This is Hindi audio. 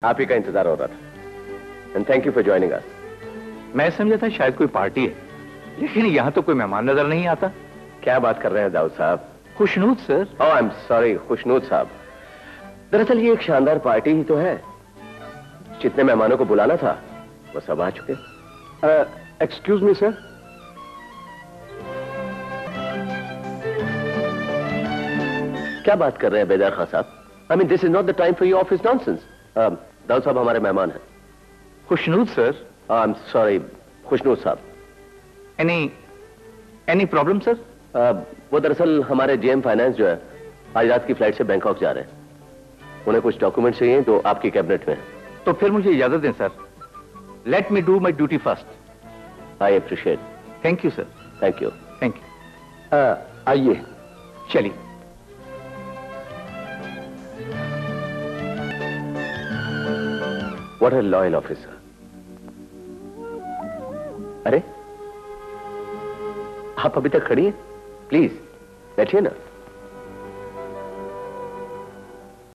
आप ही का इंतजार हो रहा था and thank you for joining us. मैं समझा था शायद कोई पार्टी है, लेकिन यहाँ तो कोई मेहमान नजर नहीं आता। क्या बात कर रहे हैं दाऊद साहब? Khushnood sir. Oh I am sorry Khushnood साहब, दरअसल ये एक शानदार पार्टी ही तो है। जितने मेहमानों को बुलाना था वो सब आ चुके। Excuse me sir. क्या बात कर रहे हैं बेदर खां साहब? I mean this is not the time for your office nonsense. Dawood साहब हमारे मेहमान हैं। Khushnood sir. I am sorry Khushnood साहब। Any problem sir? वो दरअसल हमारे जेएम फाइनेंस जो है आज रात की फ्लाइट से बैंकॉक जा रहे हैं। उन्हें कुछ डॉक्यूमेंट चाहिए जो आपकी कैबिनेट में है। तो फिर मुझे इजाजत दें sir. Let me do my duty first. I appreciate. Thank you sir. Thank you. Thank you. आइए चलिए। What a loyal officer. अरे आप अभी तक खड़ी हैं? प्लीज बैठिए ना।